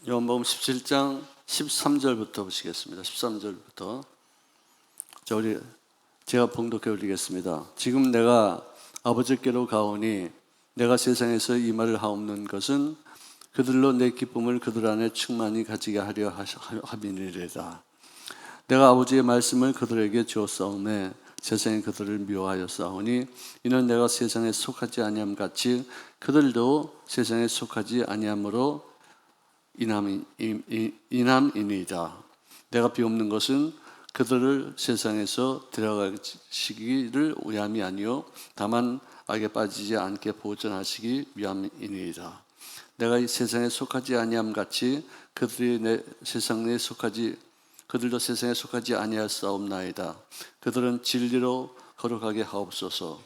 요한복음 17장 13절부터 보시겠습니다. 13절부터. 제가 봉독해 올리겠습니다. 지금 내가 아버지께로 가오니 내가 세상에서 이 말을 하옵는 것은 그들로 내 기쁨을 그들 안에 충만히 가지게 하려 함이니이다. 내가 아버지의 말씀을 그들에게 주었사오매 세상이 그들을 미워하였사오니 이는 내가 세상에 속하지 아니함 같이 그들도 세상에 속하지 아니함으로 인함이니이다. 내가 비옵는 것은 그들을 세상에서 데려가시기를 위함이 아니요 다만 악에 빠지지 않게 보존하시기 위함이니이다. 내가 이 세상에 속하지 아니함 같이 그들도 세상에 속하지 아니하였사옵나이다. 그들은 진리로 거룩하게 하옵소서.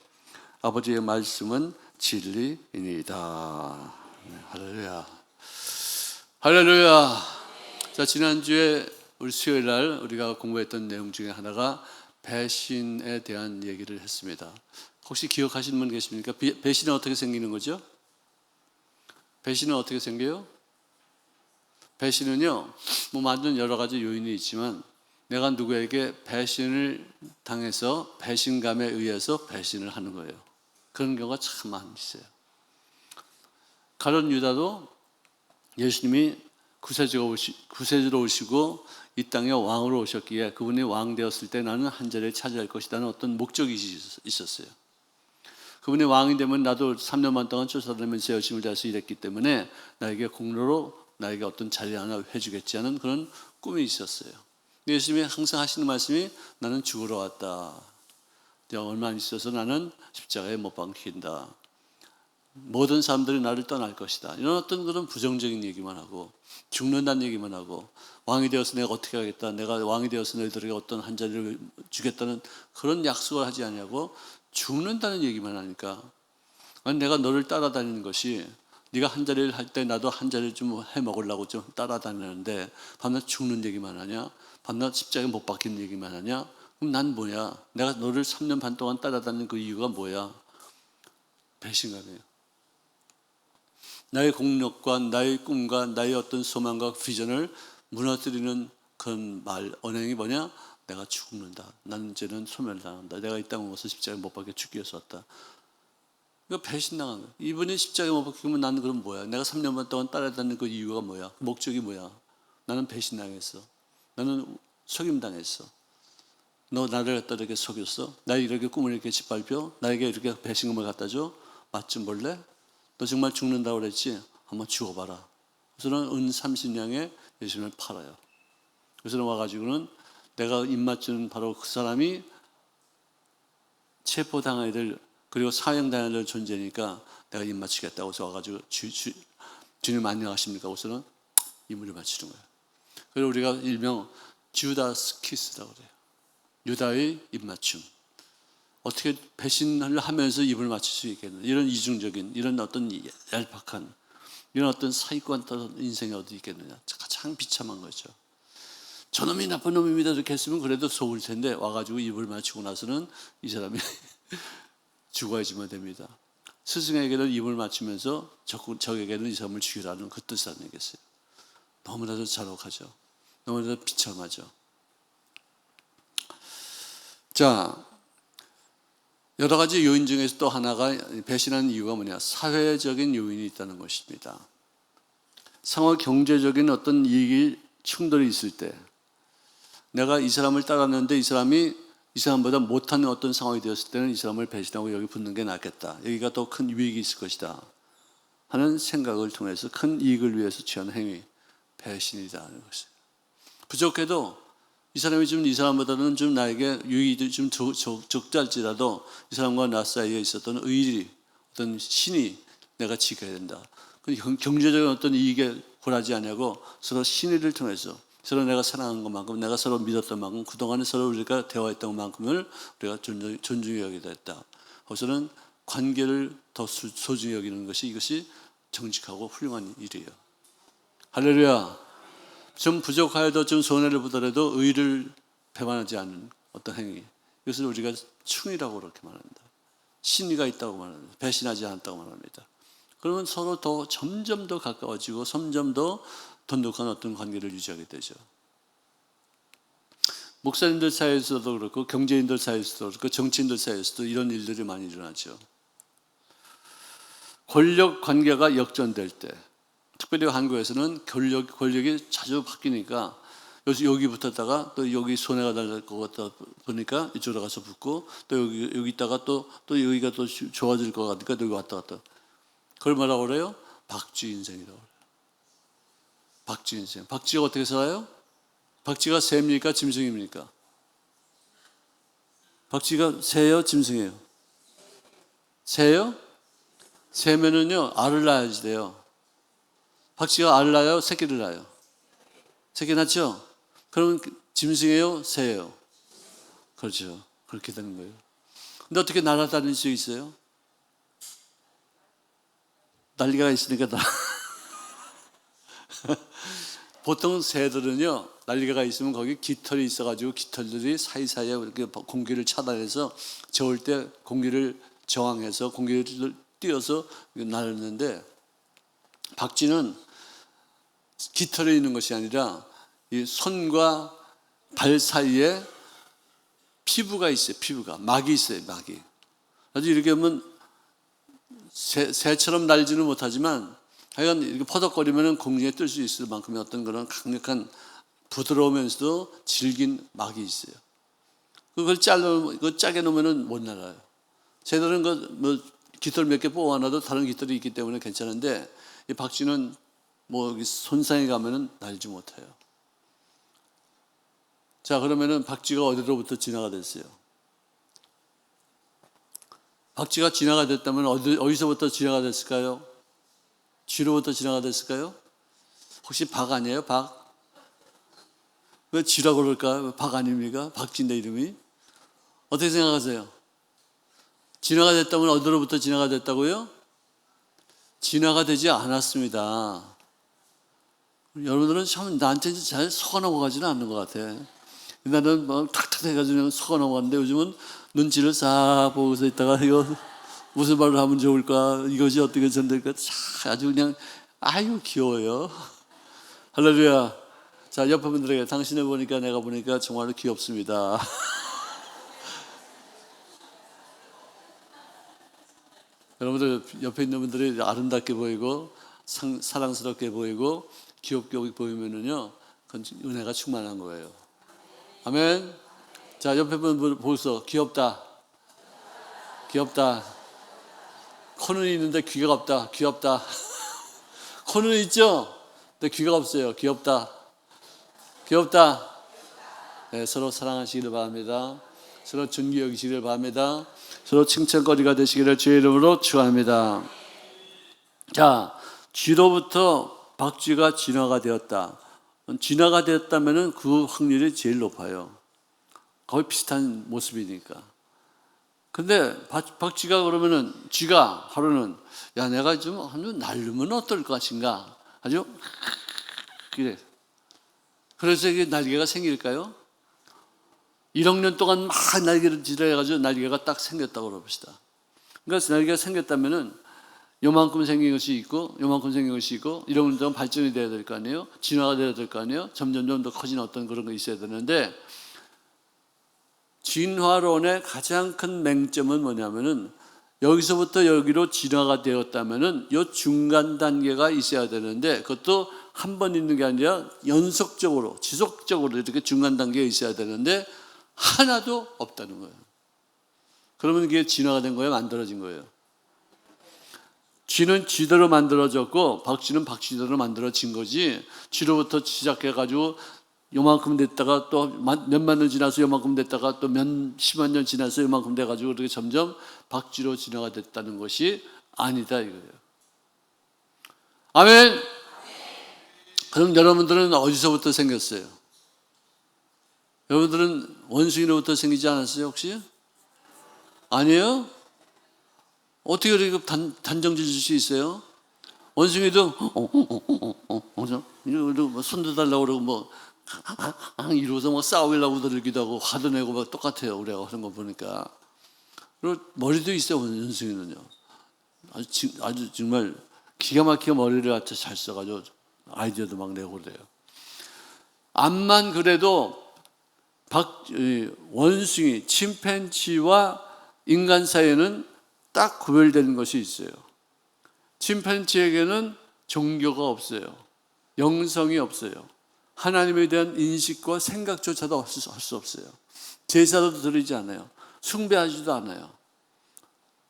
아버지의 말씀은 진리이니이다. 할렐루야. 할렐루야. 자, 지난주에 우리 수요일 날 우리가 공부했던 내용 중에 하나가 배신에 대한 얘기를 했습니다. 혹시 기억하시는 분 계십니까? 배신은 어떻게 생기는 거죠? 배신은 어떻게 생겨요? 배신은요, 완전 여러 가지 요인이 있지만 내가 누구에게 배신을 당해서 배신감에 의해서 배신을 하는 거예요. 그런 경우가 참 많이 있어요. 가룟 유다도 예수님이 구세주로 오시고 이 땅에 왕으로 오셨기에 그분이 왕 되었을 때 나는 한 자리에 차지할 것이라는 어떤 목적이 있었어요. 그분이 왕이 되면 나도 3년 반 동안 쫓아다니면서 열심히 다해서 일했기 때문에 나에게 공로로 나에게 어떤 자리 하나 해주겠지 하는 그런 꿈이 있었어요. 예수님이 항상 하시는 말씀이 나는 죽으러 왔다. 얼마 안 있어서 나는 십자가에 못 박힌다. 모든 사람들이 나를 떠날 것이다. 이런 어떤 그런 부정적인 얘기만 하고 죽는다는 얘기만 하고 왕이 되어서 내가 어떻게 하겠다. 내가 왕이 되어서 너희들에게 어떤 한 자리를 주겠다는 그런 약속을 하지 않냐고 죽는다는 얘기만 하니까 아니, 내가 너를 따라다니는 것이 네가 한 자리를 할 때 나도 한 자리를 좀 해먹으려고 좀 따라다니는데 밤낮 죽는 얘기만 하냐? 밤낮 십자가에 못 박히는 얘기만 하냐? 그럼 난 뭐야? 내가 너를 3년 반 동안 따라다니는 그 이유가 뭐야? 배신감이에요. 나의 공력과 나의 꿈과 나의 어떤 소망과 비전을 무너뜨리는 그런 언행이 뭐냐? 내가 죽는다. 나는 이제는 소멸당한다. 내가 이 땅에 와서 십자가에 못 박혀 죽기 위해서 왔다. 이거 배신당한 거야. 이분이 십자가에 못 박히면 나는 그럼 뭐야? 내가 3년 반 동안 따라다니는 그 이유가 뭐야? 목적이 뭐야? 나는 배신당했어. 나는 속임당했어. 너 나를 갖다 이렇게 속였어? 나 이렇게 꿈을 이렇게 짓밟혀? 나에게 이렇게 배신감을 갖다 줘? 맛 좀 볼래? 너 정말 죽는다고 그랬지? 한번 죽어봐라. 그래서는 은 30냥에 예수님을 팔아요. 그래서 와가지고는 내가 입맞추는 바로 그 사람이 체포당해야 될 그리고 사형당해야 될 존재니까 내가 입맞추겠다고 해서 와가지고 주님 안녕하십니까? 그래서는 입을 맞추는 거예요. 그래서 우리가 일명 주다스 키스라고 그래요. 유다의 입맞춤. 어떻게 배신을 하면서 입을 맞출 수 있겠느냐. 이런 이중적인, 이런 어떤 얄팍한, 이런 어떤 사기꾼 인생이 어디 있겠느냐. 가장 비참한 거죠. 저놈이 나쁜 놈입니다. 이렇게 했으면 그래도 속을 텐데 와가지고 입을 맞추고 나서는 이 사람이 죽어야지만 됩니다. 스승에게는 입을 맞추면서 적에게는 이 사람을 죽이라는 그 뜻이 아니겠어요. 너무나도 잔혹하죠. 너무나도 비참하죠. 자, 여러 가지 요인 중에서 또 하나가 배신하는 이유가 뭐냐? 사회적인 요인이 있다는 것입니다. 상호 경제적인 어떤 이익이 충돌이 있을 때 내가 이 사람을 따랐는데 이 사람이 이 사람보다 못하는 어떤 상황이 되었을 때는 이 사람을 배신하고 여기 붙는 게 낫겠다. 여기가 더 큰 유익이 있을 것이다 하는 생각을 통해서 큰 이익을 위해서 취하는 행위, 배신이라는 것이에요. 부족해도 이 사람이 좀 이 사람보다는 좀 나에게 유익이 좀 적달지라도 이 사람과 나 사이에 있었던 의리, 어떤 신이 내가 지켜야 된다. 경제적인 어떤 이익에 굴하지 않냐고 서로 신의를 통해서 서로 내가 사랑한 것만큼 내가 서로 믿었던 만큼 그동안에 서로 우리가 대화했던 것만큼을 우리가 존중히 여기다 했다. 거기서는 관계를 더 소중히 여기는 것이 이것이 정직하고 훌륭한 일이에요. 할렐루야. 좀 부족하여도 좀 손해를 보더라도 의를 배반하지 않는 어떤 행위. 이것을 우리가 충이라고 그렇게 말합니다. 신의가 있다고 말합니다. 배신하지 않았다고 말합니다. 그러면 서로 더 점점 더 가까워지고 점점 더 돈독한 어떤 관계를 유지하게 되죠. 목사님들 사이에서도 그렇고 경제인들 사이에서도 그렇고 정치인들 사이에서도 이런 일들이 많이 일어나죠. 권력 관계가 역전될 때, 특별히 한국에서는 권력이 자주 바뀌니까 여기 붙었다가 또 여기 손해가 날 것 같다 보니까 이쪽으로 가서 붙고, 또 여기 있다가 또 여기가 또 좋아질 것 같으니까 또 여기 왔다 갔다. 그걸 뭐라고 그래요? 박쥐 인생이라고 그래요. 박쥐 인생. 박쥐가 어떻게 살아요? 박쥐가 새입니까? 짐승입니까? 박쥐가 새요? 짐승이에요? 새요? 새면은요, 알을 낳아야지 돼요. 박쥐가 알을 낳아요? 새끼를 낳아요? 새끼 낳죠? 그러면 짐승이에요? 새예요? 그렇죠. 그렇게 되는 거예요. 근데 어떻게 날아다닐 수 있어요? 날개가 있으니까 보통 새들은요, 날개가 있으면 거기 깃털이 있어가지고 깃털들이 사이사이에 이렇게 공기를 차단해서 저을 때 공기를 저항해서 공기를 띄어서 날는데, 박쥐는 깃털에 있는 것이 아니라 이 손과 발 사이에 피부가 있어요. 피부가 막이 있어요. 막이. 아주 이렇게 하면 새처럼 날지는 못하지만 하여간 이렇게 퍼덕거리면 공중에 뜰 수 있을 만큼의 어떤 그런 강력한 부드러우면서도 질긴 막이 있어요. 그걸 짜게 놓으면 못 날아요. 새들은 뭐 깃털 몇 개 뽑아놔도 다른 깃털이 있기 때문에 괜찮은데, 이 박쥐는 뭐 손상이 가면은 날지 못해요. 자, 그러면은 박쥐가 어디로부터 진화가 됐어요? 박쥐가 진화가 됐다면 어디서부터 진화가 됐을까요? 쥐로부터 진화가 됐을까요? 혹시 박 아니에요? 박? 왜 쥐라고 그럴까요? 박 아닙니까? 박쥐인데 이름이? 어떻게 생각하세요? 진화가 됐다면 어디로부터 진화가 됐다고요? 진화가 되지 않았습니다. 여러분들은 참 나한테 잘 속아 넘어가지는 않는 것 같아. 나는 막 탁탁 해가지고 속아 넘어갔는데, 요즘은 눈치를 싹 보고서 있다가 이거 무슨 말을 하면 좋을까, 이것이 어떻게 전될까, 아주 그냥 아유 귀여워요. 할렐루야. 자, 옆에 분들에게 당신을 보니까 내가 보니까 정말로 귀엽습니다. 여러분들 옆에 있는 분들이 아름답게 보이고 사랑스럽게 보이고 귀엽게 보이면은요, 그건 은혜가 충만한 거예요. 아멘. 자, 옆에 분 보소. 귀엽다. 귀엽다. 코는 있는데 귀가 없다. 귀엽다. 코는 있죠? 근데 귀가 없어요. 귀엽다. 귀엽다. 네, 서로 사랑하시기를 바랍니다. 서로 존귀 여기시기를 바랍니다. 서로 칭찬거리가 되시기를 주의 이름으로 축원합니다. 자, 쥐로부터 박쥐가 진화가 되었다. 진화가 되었다면 그 확률이 제일 높아요. 거의 비슷한 모습이니까. 근데 박쥐가 그러면은, 쥐가 하루는 야, 내가 좀 아주 날르면 어떨 것인가, 아주 그래. 그래서 이게 날개가 생길까요? 1억 년 동안 막 날개를 지려해가지고 날개가 딱 생겼다고 그럽시다. 그러니까 날개가 생겼다면은 요만큼 생긴 것이 있고 요만큼 생긴 것이 있고, 이런 좀 발전이 돼야 될 거 아니에요? 진화가 돼야 될 거 아니에요? 점점 더 커진 어떤 그런 거 있어야 되는데, 진화론의 가장 큰 맹점은 뭐냐면은, 여기서부터 여기로 진화가 되었다면은 요 중간 단계가 있어야 되는데, 그것도 한 번 있는 게 아니라 연속적으로 지속적으로 이렇게 중간 단계가 있어야 되는데 하나도 없다는 거예요. 그러면 이게 진화가 된 거예요? 만들어진 거예요? 쥐는 쥐대로 만들어졌고 박쥐는 박쥐대로 만들어진 거지, 쥐로부터 시작해가지고 요만큼 됐다가 또 몇만 년 지나서 요만큼 됐다가 또 십만 년 지나서 요만큼 돼가지고 그렇게 점점 박쥐로 진화가 됐다는 것이 아니다 이거예요. 아멘. 그럼 여러분들은 어디서부터 생겼어요? 여러분들은 원숭이로부터 생기지 않았어요 혹시? 아니에요? 어떻게 이렇게 단정질 줄 수 있어요? 원숭이도 손도 달라고 그러고 뭐 이러고서 뭐 싸우려고 들기도 하고 화도 내고 막 똑같아요. 우리가 하는 거 보니까. 그리고 머리도 있어요 원숭이는요. 아주 정말 기가 막히게 머리를 아주 잘 써가지고 아이디어도 막 내고 그래요. 암만 그래도 원숭이, 침팬지와 인간 사이에는 딱 구별되는 것이 있어요. 침팬지에게는 종교가 없어요. 영성이 없어요. 하나님에 대한 인식과 생각조차도 할 수 없어요. 제사도 드리지 않아요. 숭배하지도 않아요.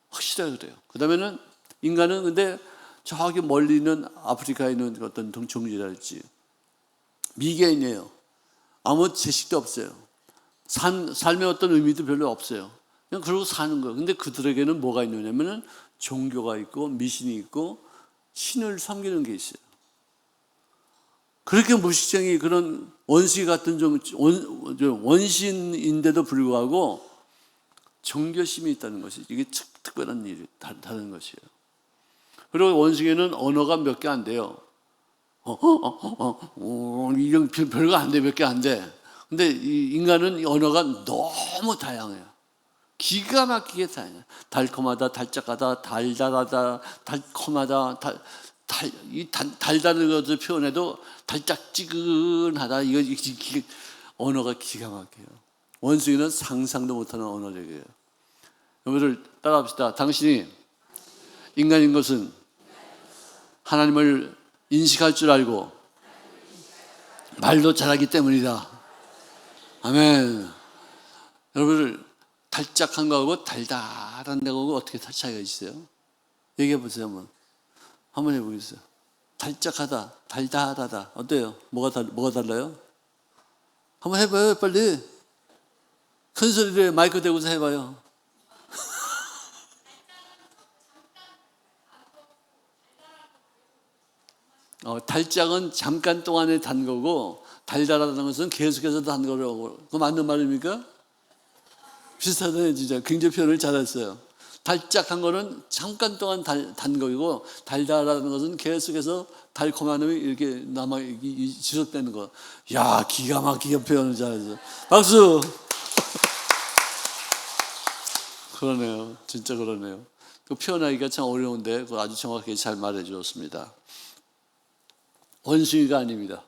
확실하게 그래요. 그 다음에는 인간은 근데 저기 멀리 있는 아프리카에 있는 어떤 종지랄지 미개인이에요. 아무 지식도 없어요. 삶의 어떤 의미도 별로 없어요. 그냥 그러고 사는 거예요. 근데 그들에게는 뭐가 있느냐면은 종교가 있고 미신이 있고 신을 섬기는 게 있어요. 그렇게 무식쟁이 그런 원시 같은 원신인데도 불구하고 종교심이 있다는 것이 이게 특별한 일이 다른 것이에요. 그리고 원숭이는 언어가 몇 개 안 돼요. 이런 별거 안 돼, 몇 개 안 돼. 근데 이 인간은 언어가 너무 다양해요. 기가 막히게 다양해요. 달콤하다, 달짝하다, 달달하다, 달콤하다, 달다는 것을 표현해도 달짝지근하다. 이거 언어가 기가 막혀요. 원숭이는 상상도 못하는 언어력이에요. 여러분들 따라합시다. 당신이 인간인 것은 하나님을 인식할 줄 알고 말도 잘하기 때문이다. 아멘. 여러분들 달짝한 거하고 달달한 거하고 어떻게 차이가 있어요? 얘기해 보세요. 한번 해보겠어요. 달짝하다, 달달하다. 어때요? 뭐가 달라요? 한번 해봐요, 빨리. 큰 소리로 마이크 대고서 해봐요. 달짝은 잠깐 동안에 단 거고 달달하다는 것은 계속해서 단 거라고. 그거 맞는 말입니까? 비슷하네 진짜. 굉장히 표현을 잘했어요. 달짝한 거는 잠깐 동안 단 거이고 달달하다는 것은 계속해서 달콤함이 이렇게 지속되는 거. 야, 기가 막히게 표현을 잘했어. 박수. 그러네요. 진짜 그러네요. 그 표현하기가 참 어려운데 그거 아주 정확하게 잘 말해 주었습니다. 원숭이가 아닙니다.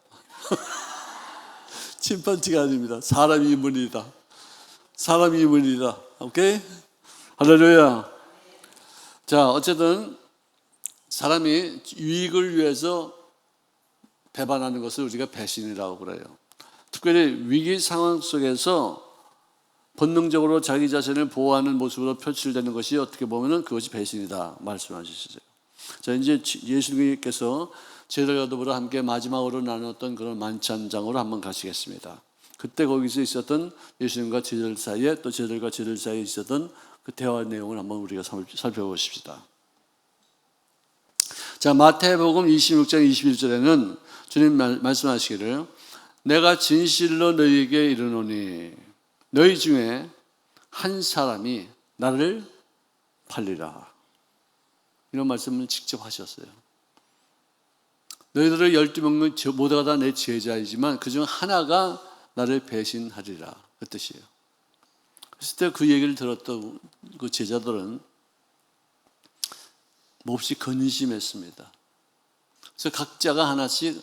침팬지가 아닙니다. 사람 인물이다. 사람 인물이다. 오케이? 할렐루야. 자, 어쨌든 사람이 유익을 위해서 배반하는 것을 우리가 배신이라고 그래요. 특별히 위기 상황 속에서 본능적으로 자기 자신을 보호하는 모습으로 표출되는 것이 어떻게 보면 그것이 배신이다 말씀하시죠. 자, 이제 예수님께서 제자들과 더불어 함께 마지막으로 나눴던 그런 만찬장으로 한번 가시겠습니다. 그때 거기서 있었던 예수님과 제자들 사이에 또 제자들과 제자들 사이에 있었던 그 대화 내용을 한번 우리가 살펴보십시다. 자, 마태복음 26장 21절에는 주님 말씀하시기를 내가 진실로 너희에게 이르노니 너희 중에 한 사람이 나를 팔리라. 이런 말씀을 직접 하셨어요. 너희들의 12명은 모두가 다 내 제자이지만 그중 하나가 나를 배신하리라. 그 뜻이에요. 그랬을 때 그 얘기를 들었던 그 제자들은 몹시 근심했습니다. 그래서 각자가 하나씩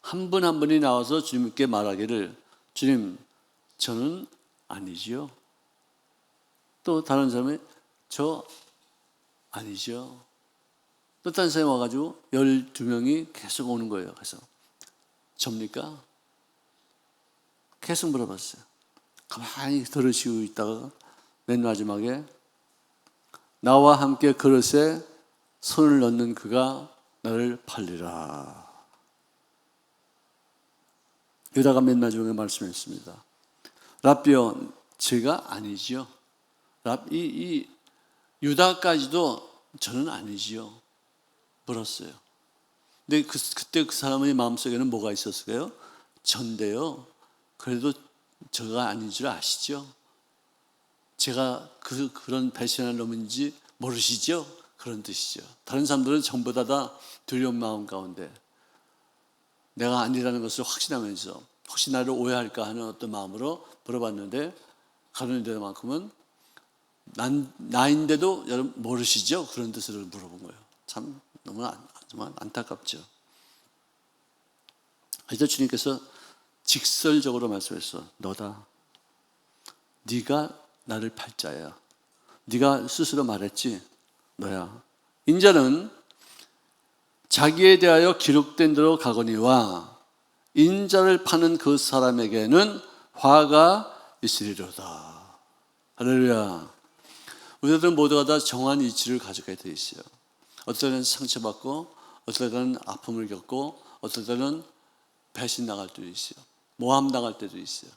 한 분 한 분이 나와서 주님께 말하기를 주님, 저는 아니지요. 또 다른 사람이 저 아니죠. 또 다른 사람이 와가지고 12명이 계속 오는 거예요. 그래서 접니까? 계속 물어봤어요. 가만히 들으시고 있다가 맨 마지막에 나와 함께 그릇에 손을 넣는 그가 나를 팔리라. 유다가 맨 마지막에 말씀했습니다. 랍비요, 제가 아니지요. 이 유다까지도 저는 아니지요. 물었어요. 근데 그때 그 사람의 마음속에는 뭐가 있었을까요? 전데요. 그래도 저가 아닌 줄 아시죠? 제가 그런 배신할 놈인지 모르시죠? 그런 뜻이죠. 다른 사람들은 전부 다 두려운 마음 가운데 내가 아니라는 것을 확신하면서 혹시 나를 오해할까 하는 어떤 마음으로 물어봤는데 가는 데만큼은 나인데도 여러분 모르시죠? 그런 뜻으로 물어본 거예요. 참 너무 정말 안타깝죠. 그래서 주님께서 직설적으로 말씀했어. 너다. 네가 나를 팔자야. 네가 스스로 말했지. 너야. 인자는 자기에 대하여 기록된 대로 가거니와 인자를 파는 그 사람에게는 화가 있으리로다. 할렐루야. 우리들은 모두가 다 정한 이치를 가져가야 돼 있어요. 어떨 때는 상처받고, 어떨 때는 아픔을 겪고, 어떨 때는 배신 나갈 때도 있어요. 모함 당할 때도 있어요.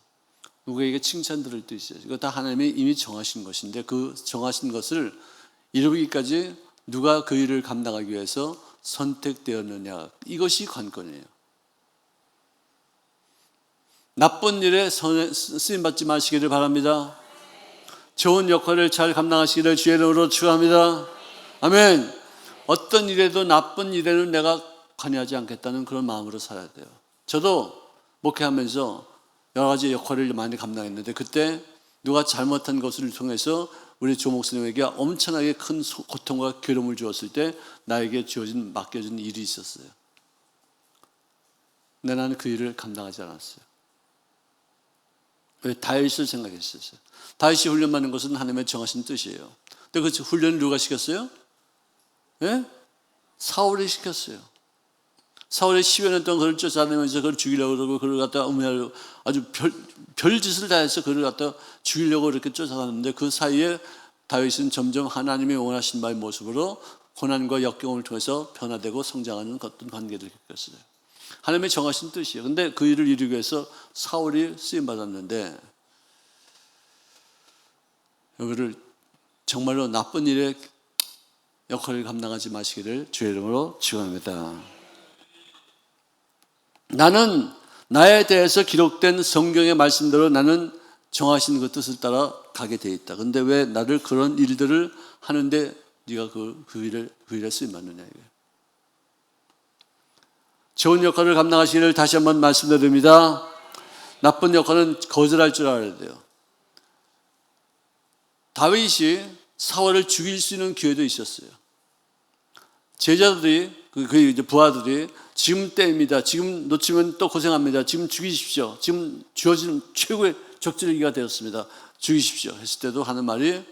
누구에게 칭찬 들을 때도 있어요. 이거 다 하나님이 이미 정하신 것인데 그 정하신 것을 이루기까지 누가 그 일을 감당하기 위해서 선택되었느냐, 이것이 관건이에요. 나쁜 일에 쓰임받지 마시기를 바랍니다. 좋은 역할을 잘 감당하시기를 주의 이름으로 축원합니다. 아멘. 어떤 일에도 나쁜 일에는 내가 관여하지 않겠다는 그런 마음으로 살아야 돼요. 저도 목회하면서 여러 가지 역할을 많이 감당했는데 그때 누가 잘못한 것을 통해서 우리 조 목사님에게 엄청나게 큰 고통과 괴로움을 주었을 때 나에게 맡겨진 일이 있었어요. 근데 나는 그 일을 감당하지 않았어요. 왜? 다윗을 생각했었어요. 다윗이 훈련받는 것은 하나님의 정하신 뜻이에요. 근데 그 훈련을 누가 시켰어요? 예? 사울이 시켰어요. 사울이 10여 년 동안 그를 쫓아다니면서 그를 죽이려고 그러고 그를 갖다가 음해하려고 아주 별짓을 다 해서 그를 갖다가 죽이려고 이렇게 쫓아갔는데 그 사이에 다윗은 점점 하나님이 원하신 바의 모습으로 고난과 역경을 통해서 변화되고 성장하는 어떤 관계를 겪었어요. 하나님의 정하신 뜻이에요. 근데 그 일을 이루기 위해서 사울이 쓰임받았는데 여기를 정말로 나쁜 일에 역할을 감당하지 마시기를 주의 이름으로 축원합니다. 나는 나에 대해서 기록된 성경의 말씀대로 나는 정하신 그 뜻을 따라 가게 돼 있다. 근데 왜 나를 그런 일들을 하는데 네가 그 일에 쓰임받느냐 이거예요. 좋은 역할을 감당하시기를 다시 한번 말씀드립니다. 나쁜 역할은 거절할 줄 알아야 돼요. 다윗이 사울을 죽일 수 있는 기회도 있었어요. 제자들이 이제 부하들이 지금 때입니다. 지금 놓치면 또 고생합니다. 지금 죽이십시오. 지금 주어진 최고의 적절기가 되었습니다. 죽이십시오. 했을 때도 하는 말이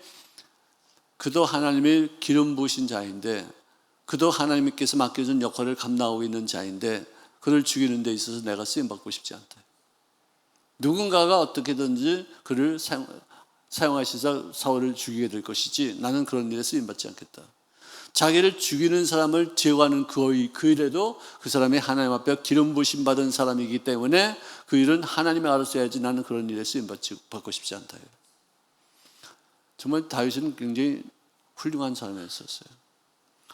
그도 하나님의 기름 부으신 자인데 그도 하나님께서 맡겨준 역할을 감당하고 있는 자인데 그를 죽이는 데 있어서 내가 쓰임받고 싶지 않다. 누군가가 어떻게든지 그를 사용하시사 사울을 죽이게 될 것이지 나는 그런 일에 쓰임받지 않겠다. 자기를 죽이는 사람을 제거하는 그 일에도 그 사람이 하나님 앞에 기름 부으심 받은 사람이기 때문에 그 일은 하나님이 알아서 해야지 나는 그런 일에 쓰임받고 싶지 않다. 정말 다윗은 굉장히 훌륭한 사람이었어요.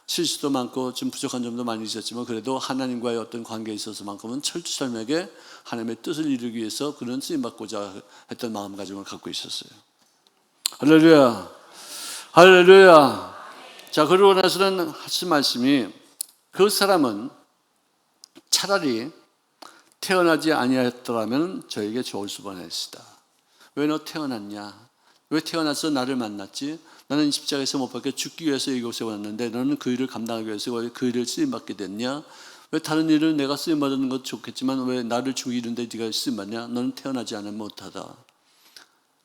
실수도 많고 좀 부족한 점도 많이 있었지만 그래도 하나님과의 어떤 관계에 있어서만큼은 철두철미하게 하나님의 뜻을 이루기 위해서 그런 쓰임받고자 했던 마음가짐을 갖고 있었어요. 할렐루야. 할렐루야. 자, 그러고 나서는 하신 말씀이 그 사람은 차라리 태어나지 아니하였더라면 저에게 좋을 수만했으다. 왜 너 태어났냐? 왜 태어나서 나를 만났지? 나는 십자가에서 못 박혀 죽기 위해서 이곳에 왔는데 너는 그 일을 감당하기 위해서 왜 그 일을 쓰임받게 됐냐? 왜 다른 일을 내가 쓰임받는 것도 좋겠지만 왜 나를 죽이는데 네가 쓰임받냐? 너는 태어나지 않으면 못하다.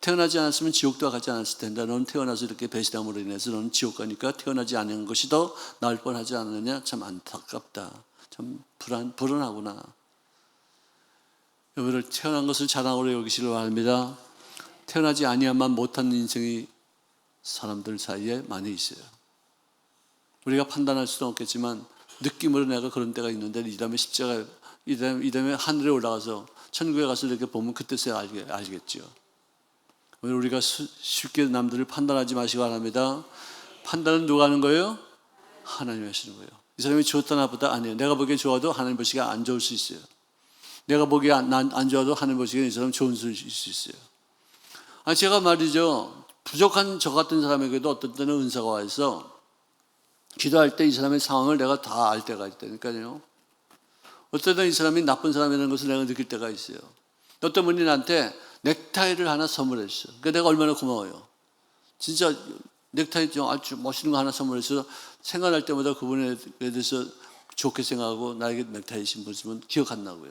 태어나지 않았으면 지옥도 가지 않았을 텐데 너는 태어나서 이렇게 배신함으로 인해서 너는 지옥 가니까 태어나지 않은 것이 더 나을 뻔하지 않느냐? 참 안타깝다. 참 불안하구나. 여러분을 태어난 것을 자랑으로 여기시길 바랍니다. 태어나지 아니야만 못한 인생이 사람들 사이에 많이 있어요. 우리가 판단할 수는 없겠지만 느낌으로 내가 그런 때가 있는데 이 다음에 십자가 이 다음에 하늘에 올라가서 천국에 가서 이렇게 보면 그때서야 알겠죠. 우리가 쉽게 남들을 판단하지 마시기 바랍니다. 판단은 누가 하는 거예요? 하나님이 하시는 거예요. 이 사람이 좋다 나쁘다 아니에요. 내가 보기에 좋아도 하나님 보시기에 안 좋을 수 있어요. 내가 보기에 안 좋아도 하나님 보시기에 이 사람 좋은 수 있어요. 제가 말이죠. 부족한 저 같은 사람에게도 어떤 때는 은사가 와서 기도할 때 이 사람의 상황을 내가 다 알 때가 있다니까요. 어떤 때는 이 사람이 나쁜 사람이라는 것을 내가 느낄 때가 있어요. 어떤 분이 나한테 넥타이를 하나 선물했어요. 그러니까 내가 얼마나 고마워요. 진짜 넥타이 좀 아주 멋있는 거 하나 선물해서 생각날 때마다 그분에 대해서 좋게 생각하고 나에게 넥타이 신부지만 기억 안 나고요.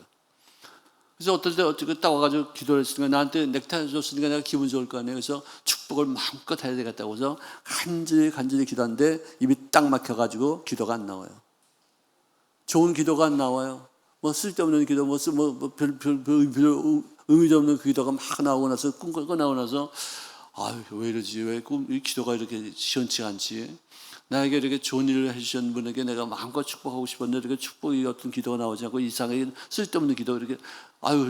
그래서 어떨 때 어떻게 딱 와가지고 기도를 했으니까 나한테 넥타이 줬으니까 내가 기분 좋을 거 아니에요. 그래서 축복을 마음껏 해야 되겠다고 해서 간절히 기도하는데 입이 딱 막혀가지고 기도가 안 나와요. 좋은 기도가 안 나와요. 뭐 쓸데없는 기도, 별 의미도 없는 그 기도가 막 나오고 나서 꿈꿔 나오고 나서 아유 왜 이러지? 왜 이 기도가 이렇게 시원치 않지? 나에게 이렇게 좋은 일을 해주신 분에게 내가 마음껏 축복하고 싶었는데 이렇게 축복이 어떤 기도가 나오지 않고 이상하게 쓸데없는 기도 이렇게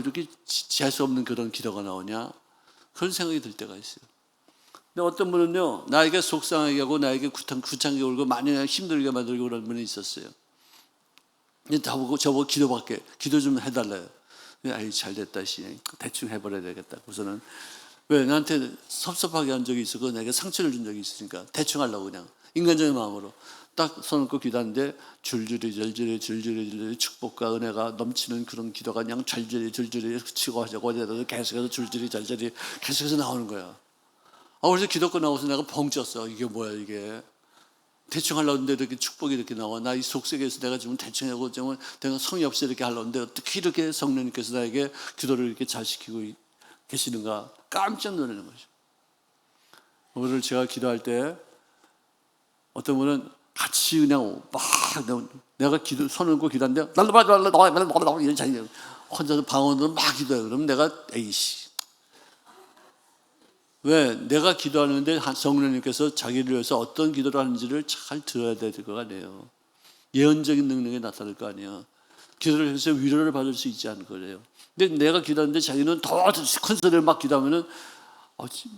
이렇게 재수 없는 그런 기도가 나오냐? 그런 생각이 들 때가 있어요. 근데 어떤 분은요 나에게 속상하게 하고 나에게 구창하게 울고 많이 힘들게 만들고 그런 분이 있었어요. 근데 저보고 기도 좀 해달래요. 아이 잘됐다 씨 대충 해버려야 되겠다. 우선은 왜 나한테 섭섭하게 한 적이 있었고 내가 상처를 준 적이 있으니까 대충 하려고 그냥 인간적인 마음으로 딱 손을 꽂고 기도하는데 줄줄이 축복과 은혜가 넘치는 그런 기도가 그냥 줄줄이 치고 하자고 계속해서 줄줄이 계속해서 나오는 거야. 그래서 기도 끝나고서 내가 벙 쪘어. 이게 뭐야 이게. 대충 하려고 했는데 이렇게 축복이 이렇게 나와. 나 이 속색에서 내가 지금 대충 하고 내가 성의 없이 이렇게 하려고 했는데 어떻게 이렇게 성령님께서 나에게 기도를 이렇게 잘 시키고 계시는가 깜짝 놀라는 거죠. 오늘 제가 기도할 때 어떤 분은 같이 그냥 막 내가 손을 꽂고 기도하는데 이런 자기 혼자서 방언으로 막 기도해요. 그럼 내가 에이씨 왜 내가 기도하는데 성령님께서 자기를 위해서 어떤 기도를 하는지를 잘 들어야 될 거 아니에요. 예언적인 능력이 나타날 거 아니에요. 기도를 해서 위로를 받을 수 있지 않을 거예요. 근데 내가 기도하는데 자기는 더 큰 소리를 막 기도하면은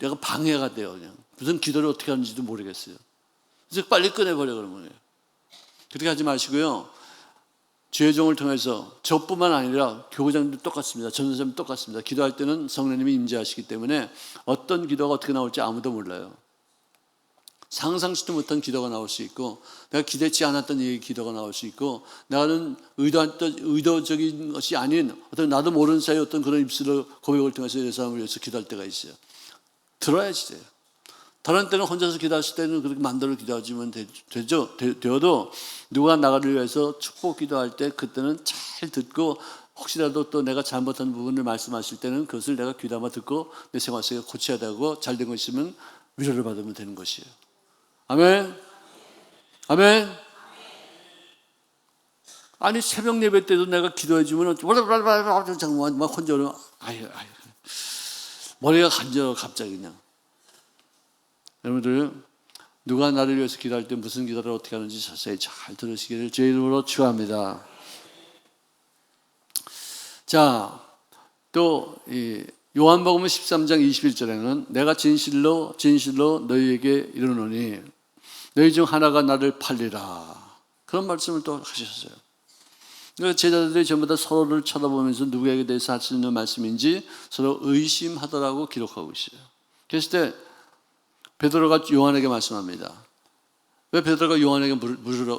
내가 방해가 돼요. 그냥 무슨 기도를 어떻게 하는지도 모르겠어요. 그래서 빨리 꺼내버려 그런 거예요. 그렇게 하지 마시고요. 주의종을 통해서 저뿐만 아니라 교구장도 똑같습니다. 전도사님도 똑같습니다. 기도할 때는 성령님이 임재하시기 때문에 어떤 기도가 어떻게 나올지 아무도 몰라요. 상상치도 못한 기도가 나올 수 있고 내가 기대치 않았던 기도가 나올 수 있고 나는 의도적인 것이 아닌 어떤 나도 모르는 사이에 어떤 그런 입술로 고백을 통해서 이 사람을 위해서 기도할 때가 있어요. 들어야지 돼요. 다른 때는 혼자서 기도하실 때는 그렇게 마음대로 기도하시면 되어도 누가 나를 위해서 축복 기도할 때 그때는 잘 듣고 혹시라도 또 내가 잘못한 부분을 말씀하실 때는 그것을 내가 귀담아 듣고 내 생활 속에 고쳐야 되고 잘된 것 있으면 위로를 받으면 되는 것이에요. 아멘. 아멘. 아니 새벽 예배 때도 내가 기도해 주면 막 혼자 머리가 간절해 갑자기 그냥. 여러분들 누가 나를 위해서 기도할 때 무슨 기도를 어떻게 하는지 자세히 잘 들으시기를 주의 이름으로 축원합니다. 자, 또 요한복음 13장 21절에는 내가 진실로 너희에게 이르노니 너희 중 하나가 나를 팔리라 그런 말씀을 또 하셨어요. 그러니까 제자들이 전부 다 서로를 쳐다보면서 누구에게 대해서 할 수 있는 말씀인지 서로 의심하더라고 기록하고 있어요. 그랬을 때 베드로가 요한에게 말씀합니다. 왜 베드로가 요한에게 물으러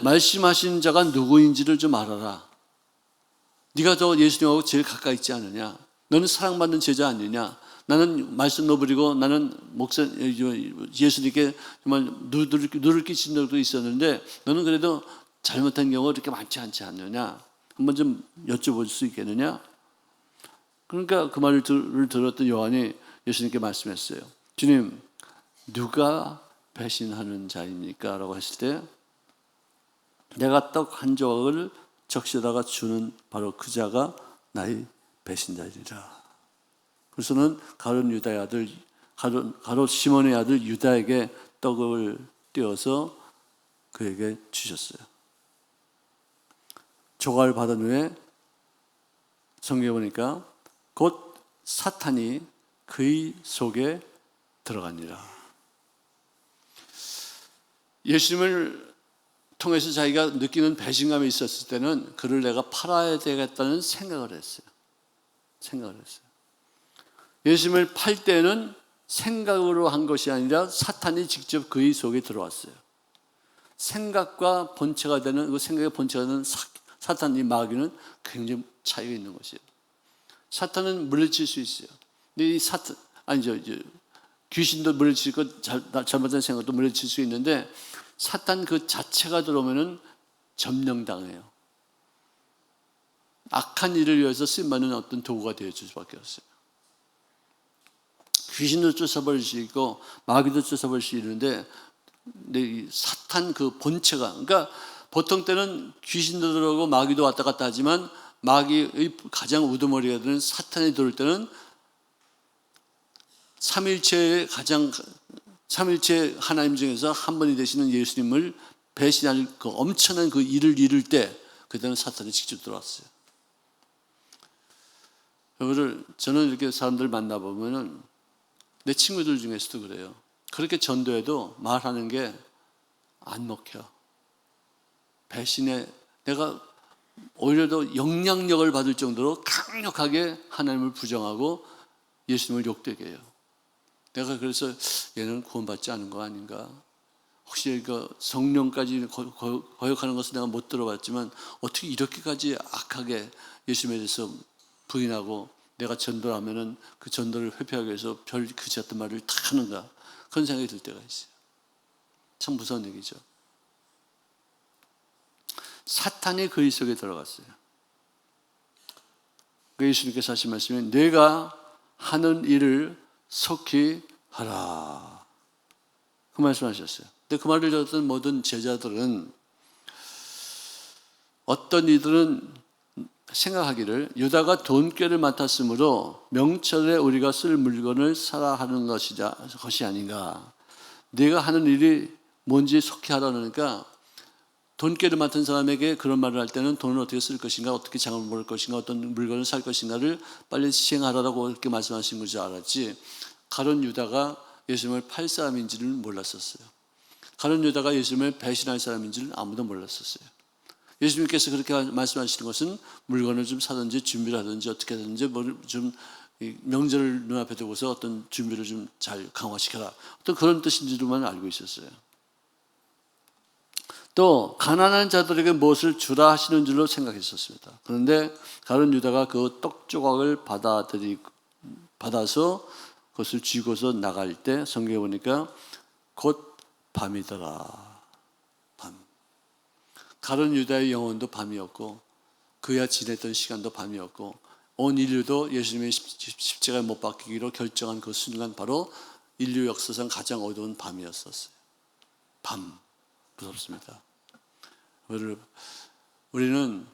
말씀하신 자가 누구인지를 좀 알아라. 네가 저 예수님하고 제일 가까이 있지 않느냐? 너는 사랑받는 제자 아니냐? 나는 말씀 넣어버리고 나는 예수님께 정말 누를 끼친 적도 있었는데 너는 그래도 잘못한 경우가 그렇게 많지 않지 않느냐? 한번 좀 여쭤볼 수 있겠느냐? 그러니까 그 말을 들었던 요한이 예수님께 말씀했어요. 주님, 누가 배신하는 자입니까? 라고 했을 때 내가 떡 한 조각을 적시다가 주는 바로 그 자가 나의 배신자이리라. 그래서는 가롯 시몬의 아들 유다에게 떡을 띄어서 그에게 주셨어요. 조각을 받은 후에 성경에 보니까 곧 사탄이 그의 속에 들어가니라. 예수님을 통해서 자기가 느끼는 배신감이 있었을 때는 그를 내가 팔아야 되겠다는 생각을 했어요. 예수님을 팔 때는 생각으로 한 것이 아니라 사탄이 직접 그의 속에 들어왔어요. 생각과 본체가 되는 그 생각의 본체가 되는 사탄이 마귀는 굉장히 차이가 있는 것이에요. 사탄은 물리칠 수 있어요. 근데 이 귀신도 물리칠 것, 잘못된 생각도 물리칠 수 있는데 사탄 그 자체가 들어오면은 점령당해요. 악한 일을 위해서 쓰임받는 어떤 도구가 되어줄 수밖에 없어요. 귀신도 쫓아버릴 수 있고 마귀도 쫓아버릴 수 있는데 이 사탄 그 본체가, 그러니까 보통 때는 귀신도 들어오고 마귀도 왔다 갔다 하지만 마귀의 가장 우두머리가 되는 사탄이 들어올 때는 삼일체 하나님 중에서 한 분이 되시는 예수님을 배신할 그 엄청난 그 일을 이룰 때 그때는 사탄이 직접 들어왔어요. 저는 이렇게 사람들 만나보면은 내 친구들 중에서도 그래요. 그렇게 전도해도 말하는 게 안 먹혀. 배신에 내가 오히려 더 영향력을 받을 정도로 강력하게 하나님을 부정하고 예수님을 욕되게 해요. 내가 그래서 얘는 구원받지 않은 거 아닌가? 혹시 그 성령까지 거역하는 것은 내가 못 들어봤지만 어떻게 이렇게까지 악하게 예수님에 대해서 부인하고 내가 전도를 하면은 그 전도를 회피하기 위해서 별 그지 같은 말을 다 하는가? 그런 생각이 들 때가 있어요. 참 무서운 얘기죠. 사탄이 그의 속에 들어갔어요. 그 예수님께서 하신 말씀이 내가 하는 일을 속히 하라. 그 말씀하셨어요. 근데 그 말을 들었던 모든 제자들은 어떤 이들은 생각하기를 유다가 돈꾀를 맡았으므로 명철에 우리가 쓸 물건을 사라 하는 것이 아닌가. 네가 하는 일이 뭔지 속히 하라니까 돈꾀를 맡은 사람에게 그런 말을 할 때는 돈을 어떻게 쓸 것인가, 어떻게 장을 볼 것인가, 어떤 물건을 살 것인가를 빨리 시행하라고 이렇게 말씀하신 것을 알았지, 가룟 유다가 예수님을 팔 사람인지는 몰랐었어요. 가룟 유다가 예수님을 배신할 사람인지는 아무도 몰랐었어요. 예수님께서 그렇게 말씀하시는 것은 물건을 좀 사든지 준비를 하든지 어떻게 하든지 좀 명절을 눈앞에 두고서 어떤 준비를 좀 잘 강화시켜라, 어떤 그런 뜻인지로만 알고 있었어요. 또 가난한 자들에게 무엇을 주라 하시는 줄로 생각했었습니다. 그런데 가룟 유다가 그 떡 조각을 받아서 그것을 쥐고서 나갈 때 성경에 보니까 곧 밤이더라. 밤. 가룟 유다의 영혼도 밤이었고 그야 지냈던 시간도 밤이었고 온 인류도 예수님의 십자가에 못 박히기로 결정한 그 순간 바로 인류 역사상 가장 어두운 밤이었었어요. 밤. 무섭습니다. 우리는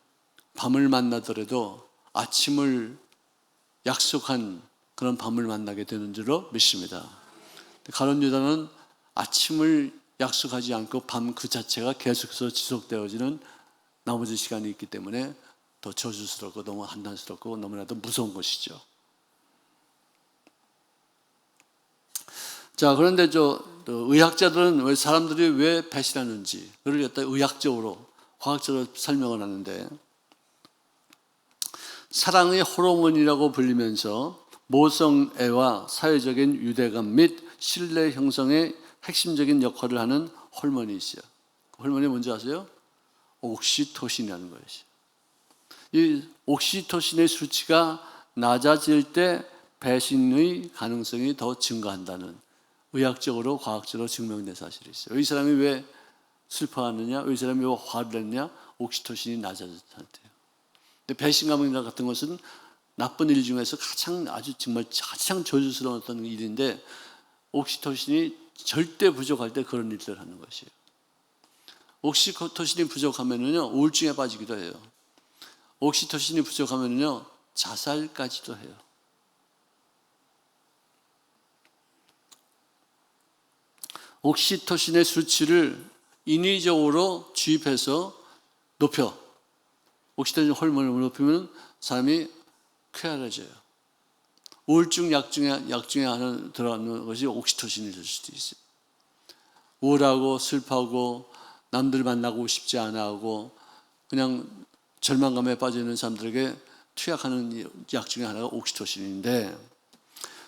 밤을 만나더라도 아침을 약속한 그런 밤을 만나게 되는 줄로 믿습니다. 가룟 유다는 아침을 약속하지 않고 밤 그 자체가 계속해서 지속되어지는 나머지 시간이 있기 때문에 더 저주스럽고 너무 한탄스럽고 너무나도 무서운 것이죠. 자, 그런데 의학자들은 왜 사람들이 왜 배신하는지 그걸 갖다 의학적으로 과학적으로 설명을 하는데, 사랑의 호르몬이라고 불리면서 모성애와 사회적인 유대감 및 신뢰 형성의 핵심적인 역할을 하는 호르몬이 있어요. 그 호르몬이 뭔지 아세요? 옥시토신이라는 것이죠. 이 옥시토신의 수치가 낮아질 때 배신의 가능성이 더 증가한다는 의학적으로 과학적으로 증명된 사실이 있어요. 이 사람이 왜 슬퍼하느냐, 이 사람이 왜 화를 냈냐, 옥시토신이 낮아진 상태예요. 근데 배신감 같은 것은 나쁜 일 중에서 가장 저주스러운 어떤 일인데 옥시토신이 절대 부족할 때 그런 일들을 하는 것이에요. 옥시토신이 부족하면은요 우울증에 빠지기도 해요. 옥시토신이 부족하면은요 자살까지도 해요. 옥시토신의 수치를 인위적으로 주입해서 높여, 옥시토신 호르몬을 높이면 사람이 쾌활해져요. 우울증 약 중에 하나 들어가는 것이 옥시토신이 될 수도 있어요. 우울하고 슬퍼하고 남들 만나고 싶지 않아 하고 그냥 절망감에 빠져 있는 사람들에게 투약하는 약 중에 하나가 옥시토신인데,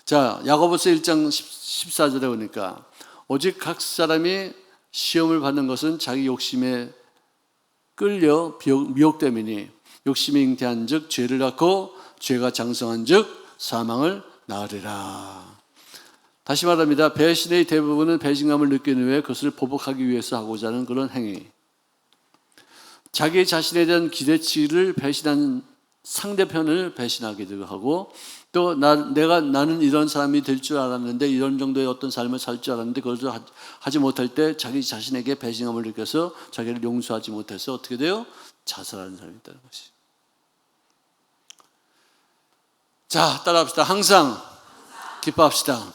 자, 야고보서 1장 14절에 보니까 오직 각 사람이 시험을 받는 것은 자기 욕심에 끌려 미혹됨이니 욕심이 잉태한 즉 죄를 낳고 죄가 장성한 즉 사망을 낳으리라. 다시 말합니다. 배신의 대부분은 배신감을 느끼는 후에 그것을 보복하기 위해서 하고자 하는 그런 행위. 자기 자신에 대한 기대치를 배신한 상대편을 배신하기도 하고, 또 나는 이런 사람이 될 줄 알았는데, 이런 정도의 어떤 삶을 살 줄 알았는데 그것을 하지 못할 때 자기 자신에게 배신감을 느껴서 자기를 용서하지 못해서 어떻게 돼요? 자살하는 사람이 있다는 것이. 자, 따라합시다. 항상 기뻐합시다.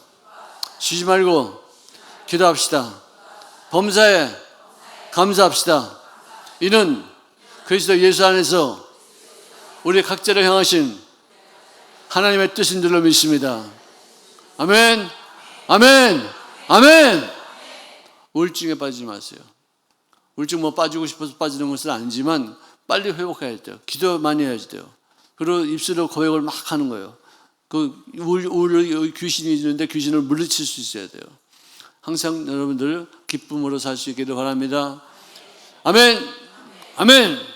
쉬지 말고 기도합시다. 범사에 감사합시다. 이는 그리스도 예수 안에서 우리 각자를 향하신 하나님의 뜻인 줄로 믿습니다. 아멘, 아멘, 아멘. 우울증에 빠지지 마세요. 우울증 빠지고 싶어서 빠지는 것은 아니지만 빨리 회복해야 돼요. 기도 많이 해야지 돼요. 그리고 입술로 고백을 막 하는 거예요. 귀신이 있는데 귀신을 물리칠 수 있어야 돼요. 항상 여러분들 기쁨으로 살 수 있기를 바랍니다. 아멘, 아멘.